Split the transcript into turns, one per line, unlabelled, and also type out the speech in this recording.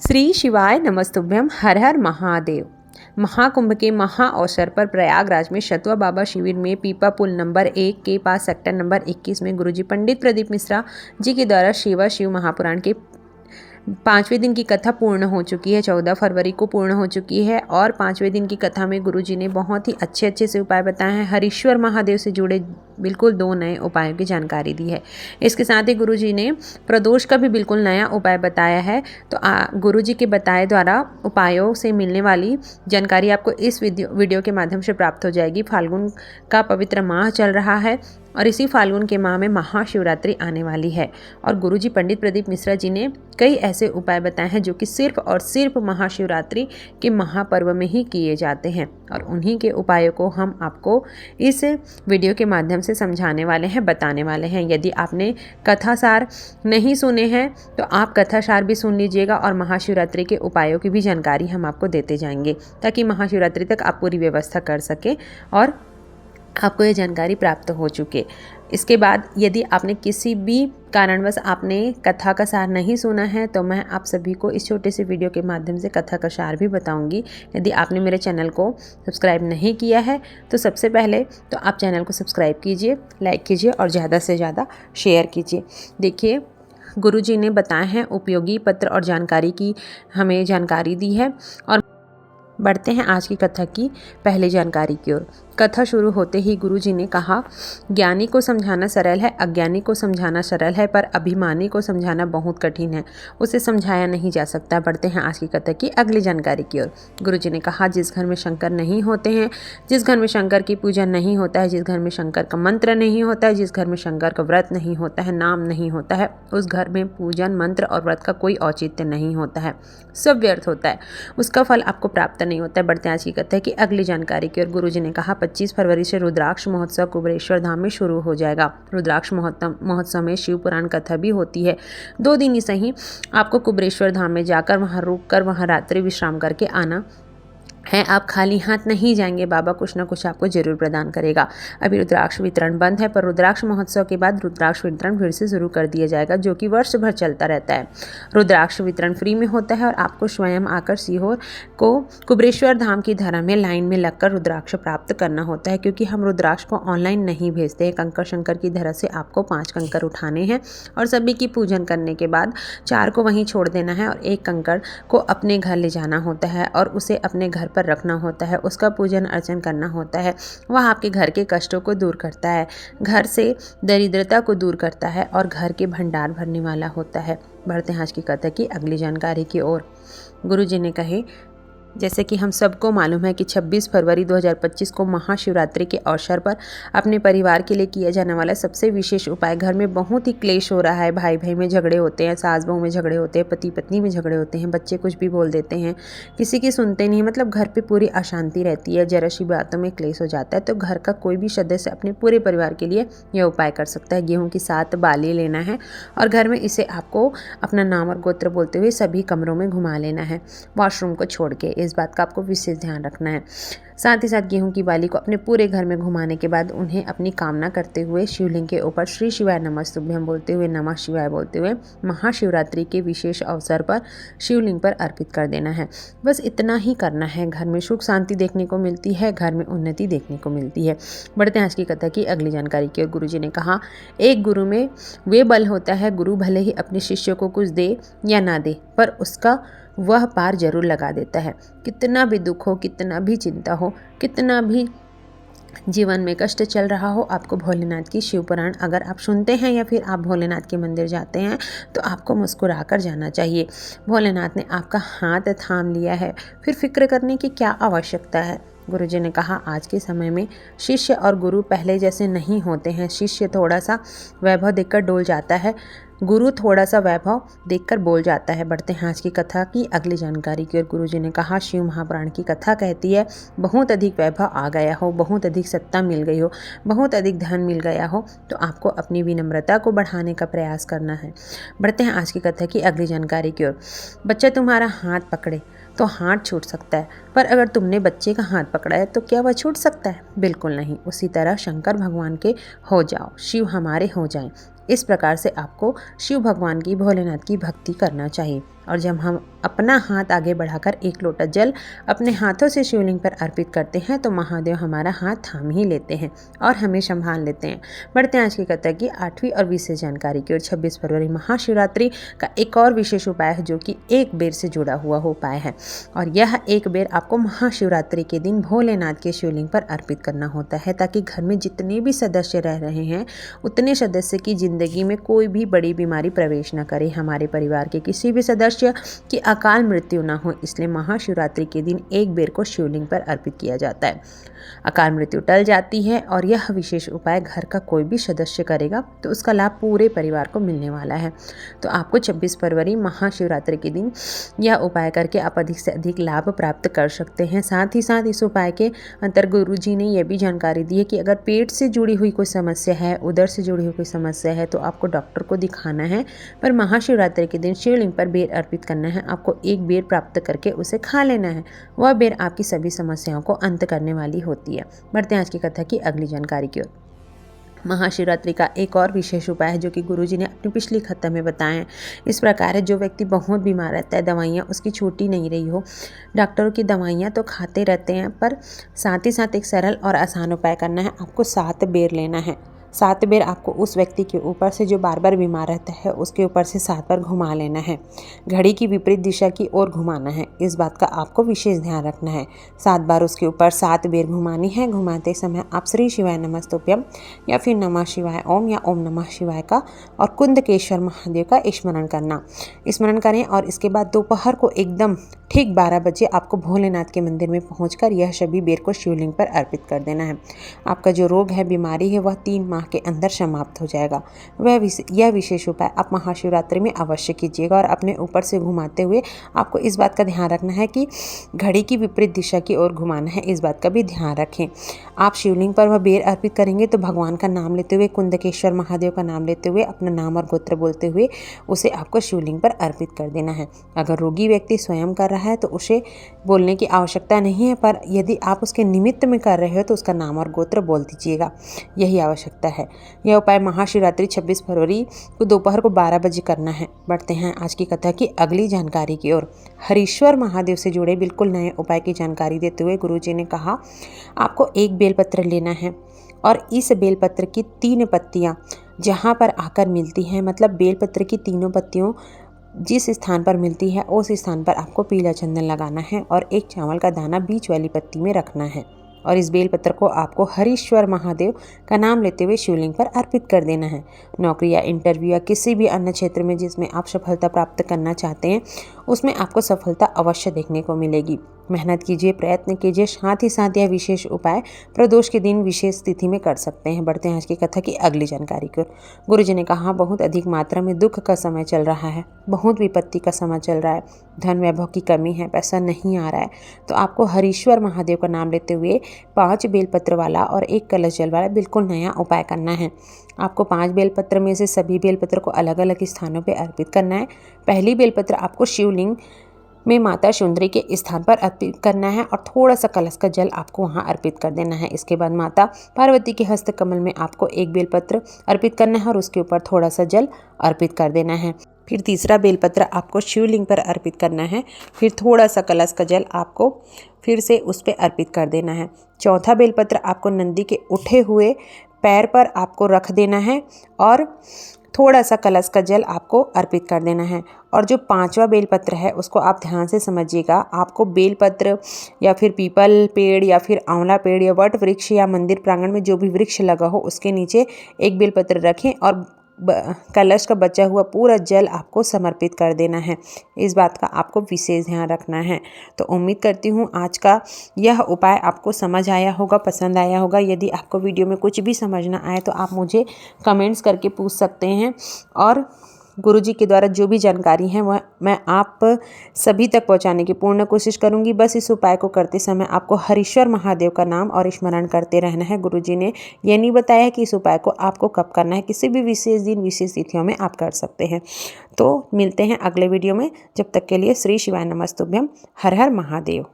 श्री शिवाय नमस्तुभ्यम। हर हर महादेव। महाकुंभ के महा अवसर पर प्रयागराज में शतवा बाबा शिविर में पीपा पुल नंबर 1 के पास सेक्टर नंबर 21 में गुरुजी पंडित प्रदीप मिश्रा जी के द्वारा सेवा शिव महापुराण के 5वें दिन की कथा पूर्ण हो चुकी है। 14 फरवरी को पूर्ण हो चुकी है और 5वें दिन की कथा में गुरुजी ने बहुत ही अच्छे से उपाय बताए हैं। हरीश्वर महादेव से जुड़े बिल्कुल 2 नए उपायों की जानकारी दी है। इसके साथ ही गुरुजी ने प्रदोष का भी बिल्कुल नया उपाय बताया है। तो गुरुजी के बताए द्वारा उपायों से मिलने वाली जानकारी आपको इस वीडियो के माध्यम से प्राप्त हो जाएगी। फाल्गुन का पवित्र माह चल रहा है और इसी फाल्गुन के माह में महाशिवरात्रि आने वाली है और गुरुजी पंडित प्रदीप मिश्रा जी ने कई ऐसे उपाय बताए हैं जो कि सिर्फ और सिर्फ महाशिवरात्रि के महापर्व में ही किए जाते हैं और उन्हीं के उपायों को हम आपको इस वीडियो के माध्यम से समझाने वाले हैं, बताने वाले हैं। यदि आपने कथासार नहीं सुने हैं तो आप कथासार भी सुन लीजिएगा और महाशिवरात्रि के उपायों की भी जानकारी हम आपको देते जाएंगे ताकि महाशिवरात्रि तक आप पूरी व्यवस्था कर सकें और आपको ये जानकारी प्राप्त हो चुके। इसके बाद यदि आपने किसी भी कारणवश आपने कथा का सार नहीं सुना है तो मैं आप सभी को इस छोटे से वीडियो के माध्यम से कथा का सार भी बताऊंगी। यदि आपने मेरे चैनल को सब्सक्राइब नहीं किया है तो सबसे पहले तो आप चैनल को सब्सक्राइब कीजिए, लाइक कीजिए और ज़्यादा से ज़्यादा शेयर कीजिए। देखिए, गुरुजी ने बताए हैं उपयोगी पत्र और जानकारी की हमें जानकारी दी है और बढ़ते हैं आज की कथा की पहली जानकारी की ओर। कथा शुरू होते ही गुरुजी ने कहा, ज्ञानी को समझाना सरल है, अज्ञानी को समझाना सरल है, पर अभिमानी को समझाना बहुत कठिन है, उसे समझाया नहीं जा सकता। बढ़ते हैं आज की कथा की अगली जानकारी की ओर। गुरुजी ने कहा, जिस घर में शंकर नहीं होते हैं, जिस घर में शंकर की पूजा नहीं होता है, जिस घर में शंकर का मंत्र नहीं होता है, जिस घर में शंकर का व्रत नहीं होता है, नाम नहीं होता है, उस घर में पूजन मंत्र और व्रत का कोई औचित्य नहीं होता है, सब व्यर्थ होता है, उसका फल आपको प्राप्त नहीं होता है। बढ़ते हैं आज की कथा की अगली जानकारी की ओर। गुरुजी ने कहा, 25 फरवरी से रुद्राक्ष महोत्सव कुबेरेश्वर धाम में शुरू हो जाएगा। रुद्राक्ष महोत्सव में शिव पुराण कथा भी होती है। 2 दिन ही सही आपको कुबेरेश्वर धाम में जाकर वहां रुककर वहां रात्रि विश्राम करके आना है। आप खाली हाथ नहीं जाएंगे, बाबा कुछ ना कुछ आपको जरूर प्रदान करेगा। अभी रुद्राक्ष वितरण बंद है पर रुद्राक्ष महोत्सव के बाद रुद्राक्ष वितरण फिर से शुरू कर दिया जाएगा जो कि वर्ष भर चलता रहता है। रुद्राक्ष वितरण फ्री में होता है और आपको स्वयं आकर सीहोर को कुबेरेश्वर धाम की धरा में लाइन में लगकर रुद्राक्ष प्राप्त करना होता है क्योंकि हम रुद्राक्ष को ऑनलाइन नहीं भेजते हैं। कंकर शंकर की धरा से आपको 5 कंकर उठाने हैं और सभी की पूजन करने के बाद 4 को वहीं छोड़ देना है और 1 कंकर को अपने घर ले जाना होता है और उसे अपने घर पर रखना होता है। उसका पूजन अर्चन करना होता है। वह आपके घर के कष्टों को दूर करता है, घर से दरिद्रता को दूर करता है और घर के भंडार भरने वाला होता है। बढ़ते हैं आज की कथा की अगली जानकारी की ओर। गुरुजी ने कहे, जैसे कि हम सबको मालूम है कि 26 फरवरी 2025 को महाशिवरात्रि के अवसर पर अपने परिवार के लिए किया जाने वाला सबसे विशेष उपाय, घर में बहुत ही क्लेश हो रहा है, भाई भाई में झगड़े होते हैं, सास बहू में झगड़े होते हैं, पति पत्नी में झगड़े होते हैं, बच्चे कुछ भी बोल देते हैं, किसी की सुनते नहीं, मतलब घर पे पूरी अशांति रहती है, जरा सी बातों में क्लेश हो जाता है। तो घर का कोई भी सदस्य अपने पूरे परिवार के लिए यह उपाय कर सकता है। गेहूँ की 7 बाली लेना है और घर में इसे आपको अपना नाम और गोत्र बोलते हुए सभी कमरों में घुमा लेना है, वॉशरूम को छोड़ के। इस बात का आपको विशेष ध्यान रखना है। साथ ही साथ गेहूं की बाली को अपने पूरे घर में घुमाने के बाद उन्हें अपनी कामना करते हुए शिवलिंग के ऊपर श्री शिवाय नमस्तुभ्यम बोलते हुए, नमः शिवाय बोलते हुए महाशिवरात्रि के विशेष अवसर पर शिवलिंग पर अर्पित कर देना है। बस इतना ही करना है। घर में सुख शांति देखने को मिलती है, घर में उन्नति देखने को मिलती है। बढ़ते हैं आज की कथा की अगली जानकारी की ओर। गुरुजी ने कहा, एक गुरु में वे बल होता है, गुरु भले ही अपने शिष्य को कुछ दे या ना दे पर उसका वह पार जरूर लगा देता है। कितना भी दुख हो, कितना भी चिंता हो, कितना भी जीवन में कष्ट चल रहा हो, आपको भोलेनाथ की शिव पुराण अगर आप सुनते हैं या फिर आप भोलेनाथ के मंदिर जाते हैं तो आपको मुस्कुरा कर जाना चाहिए। भोलेनाथ ने आपका हाथ थाम लिया है, फिर फिक्र करने की क्या आवश्यकता है। गुरुजी ने कहा, आज के समय में शिष्य और गुरु पहले जैसे नहीं होते हैं। शिष्य थोड़ा सा वैभव देखकर डोल जाता है, गुरु थोड़ा सा वैभव देखकर बोल जाता है। बढ़ते हैं आज की कथा की अगली जानकारी की ओर। गुरुजी ने कहा, शिव महापुराण की कथा कहती है, बहुत अधिक वैभव आ गया हो, बहुत अधिक सत्ता मिल गई हो, बहुत अधिक धन मिल गया हो तो आपको अपनी विनम्रता को बढ़ाने का प्रयास करना है। बढ़ते हैं आज की कथा की अगली जानकारी की ओर। बच्चा तुम्हारा हाथ पकड़े तो हाथ छूट सकता है, पर अगर तुमने बच्चे का हाथ पकड़ा है तो क्या वह छूट सकता है? बिल्कुल नहीं। उसी तरह शंकर भगवान के हो जाओ, शिव हमारे हो जाएं। इस प्रकार से आपको शिव भगवान की, भोलेनाथ की भक्ति करना चाहिए। और जब हम अपना हाथ आगे बढ़ाकर एक लोटा जल अपने हाथों से शिवलिंग पर अर्पित करते हैं तो महादेव हमारा हाथ थाम ही लेते हैं और हमें संभाल लेते हैं। बढ़ते हैं आज की कथा की 8वीं और विशेष जानकारी की ओर। 26 फरवरी महाशिवरात्रि का एक और विशेष उपाय है जो कि एक बेर से जुड़ा हुआ उपाय है, और यह एक बेर आपको महाशिवरात्रि के दिन भोलेनाथ के शिवलिंग पर अर्पित करना होता है, ताकि घर में जितने भी सदस्य रह रहे हैं उतने सदस्य की जिंदगी में कोई भी बड़ी बीमारी प्रवेश न करे, हमारे परिवार के किसी भी सदस्य की अकाल मृत्यु न हो। इसलिए महाशिवरात्रि के दिन एक बेर को शिवलिंग पर अर्पित किया जाता है। अकाल मृत्यु टल जाती है और यह विशेष उपाय घर का कोई भी सदस्य करेगा तो उसका लाभ पूरे परिवार को मिलने वाला है। तो आपको 26 फरवरी महाशिवरात्रि के दिन यह उपाय करके आप अधिक से अधिक लाभ प्राप्त कर सकते हैं। साथ ही साथ इस उपाय के अंतर्गत गुरु जी ने यह भी जानकारी दी है कि अगर पेट से जुड़ी हुई कोई समस्या है, उदर से जुड़ी हुई कोई समस्या है तो आपको डॉक्टर को दिखाना है, पर महाशिवरात्रि के दिन शिवलिंग पर बेर अर्पित करना है। आपको एक बेर प्राप्त करके उसे खा लेना है। वह बेर आपकी सभी समस्याओं को अंत करने वाली होती है। बढ़ते हैं आज की कथा की अगली जानकारी की ओर। महाशिवरात्रि का एक और विशेष उपाय है जो कि गुरुजी ने अपनी पिछली कथा में बताए हैं। इस प्रकार है, जो व्यक्ति बहुत बीमार रहता है, दवाइयाँ उसकी छूटी नहीं रही हो, डॉक्टरों की दवाइयाँ तो खाते रहते हैं, पर साथ ही साथ एक सरल और आसान उपाय करना है। आपको 7 बेर लेना है। 7 बेर आपको उस व्यक्ति के ऊपर से जो बार बार बीमार रहता है उसके ऊपर से 7 बार घुमा लेना है। घड़ी की विपरीत दिशा की ओर घुमाना है, इस बात का आपको विशेष ध्यान रखना है। 7 बार उसके ऊपर 7 बेर घुमानी है। घुमाते समय आप श्री शिवाय नमस्तुभ्यम या फिर नमः शिवाय ओम या ओम नमः शिवाय का और कुंदकेश्वर महादेव का स्मरण करें। और इसके बाद दोपहर को एकदम ठीक 12 बजे आपको भोलेनाथ के मंदिर में पहुंचकर यह सभी बेर को शिवलिंग पर अर्पित कर देना है। आपका जो रोग है, बीमारी है, वह 3 माह के अंदर समाप्त हो जाएगा। यह विशेष उपाय आप महाशिवरात्रि में अवश्य कीजिएगा। और अपने ऊपर से घुमाते हुए आपको इस बात का ध्यान रखना है कि घड़ी की विपरीत दिशा की ओर घुमाना है, इस बात का भी ध्यान रखें। आप शिवलिंग पर वह बेर अर्पित करेंगे तो भगवान का नाम लेते हुए, कुंदकेश्वर महादेव का नाम लेते हुए, अपना नाम और गोत्र बोलते हुए उसे आपको शिवलिंग पर अर्पित कर देना है। अगर रोगी व्यक्ति स्वयं कर रहा है तो उसे बोलने की आवश्यकता नहीं है, पर यदि आप उसके निमित्त में कर रहे हो तो उसका नाम और गोत्र बोल दीजिएगा, यही आवश्यकता है। यह उपाय महाशिवरात्रि 26 फरवरी को दोपहर को 12 बजे करना है। बढ़ते हैं आज की कथा की अगली जानकारी की ओर। हरीश्वर महादेव से जुड़े बिल्कुल नए उपाय की जानकारी देते हुए गुरुजी ने कहा, आपको एक बेलपत्र लेना है और इस बेलपत्र की 3 पत्तियां जहां पर आकर मिलती हैं, मतलब बेलपत्र की तीनों पत्तियों जिस स्थान पर मिलती है उस स्थान पर आपको पीला चंदन लगाना है और एक चावल का दाना बीच वाली पत्ती में रखना है। और इस बेलपत्र को आपको हरीश्वर महादेव का नाम लेते हुए शिवलिंग पर अर्पित कर देना है। नौकरी या इंटरव्यू या किसी भी अन्य क्षेत्र में जिसमें आप सफलता प्राप्त करना चाहते हैं उसमें आपको सफलता अवश्य देखने को मिलेगी। मेहनत कीजिए, प्रयत्न कीजिए। साथ ही साथ यह विशेष उपाय प्रदोष के दिन विशेष तिथि में कर सकते हैं। बढ़ते हैं आज की कथा की अगली जानकारी को। गुरुजी ने कहा, बहुत अधिक मात्रा में दुख का समय चल रहा है, बहुत विपत्ति का समय चल रहा है, धन वैभव की कमी है, पैसा नहीं आ रहा है, तो आपको हरीश्वर महादेव का नाम लेते हुए 5 बेलपत्र वाला और 1 कलश जल वाला बिल्कुल नया उपाय करना है। आपको 5 बेलपत्र में से सभी बेलपत्र को अलग अलग स्थानों पर अर्पित करना है। पहली बेलपत्र आपको शिवलिंग में माता सुंदरी के स्थान पर अर्पित करना है और थोड़ा सा कलश का जल आपको वहां अर्पित कर देना है। इसके बाद माता पार्वती के हस्त कमल में आपको 1 बेलपत्र अर्पित करना है और उसके ऊपर थोड़ा सा जल अर्पित कर देना है। फिर तीसरा बेलपत्र आपको शिवलिंग पर अर्पित करना है। फिर थोड़ा सा कलश का जल आपको फिर से उस पर अर्पित कर देना है। चौथा बेलपत्र आपको नंदी के उठे हुए पैर पर आपको रख देना है और थोड़ा सा कलश का जल आपको अर्पित कर देना है। और जो 5वां बेलपत्र है उसको आप ध्यान से समझिएगा। आपको बेलपत्र या फिर पीपल पेड़ या फिर आंवला पेड़ या वट वृक्ष या मंदिर प्रांगण में जो भी वृक्ष लगा हो उसके नीचे 1 बेलपत्र रखें और कलश का बचा हुआ पूरा जल आपको समर्पित कर देना है। इस बात का आपको विशेष ध्यान रखना है। तो उम्मीद करती हूँ आज का यह उपाय आपको समझ आया होगा, पसंद आया होगा। यदि आपको वीडियो में कुछ भी समझ ना आए तो आप मुझे कमेंट्स करके पूछ सकते हैं और गुरुजी के द्वारा जो भी जानकारी है वह मैं आप सभी तक पहुंचाने की पूर्ण कोशिश करूंगी। बस इस उपाय को करते समय आपको हरीश्वर महादेव का नाम और स्मरण करते रहना है। गुरुजी ने यह नहीं बताया कि इस उपाय को आपको कब करना है, किसी भी विशेष दिन विशेष तिथियों में आप कर सकते हैं। तो मिलते हैं अगले वीडियो में, जब तक के लिए श्री शिवाय नमस्तुभ्यम। हर हर महादेव।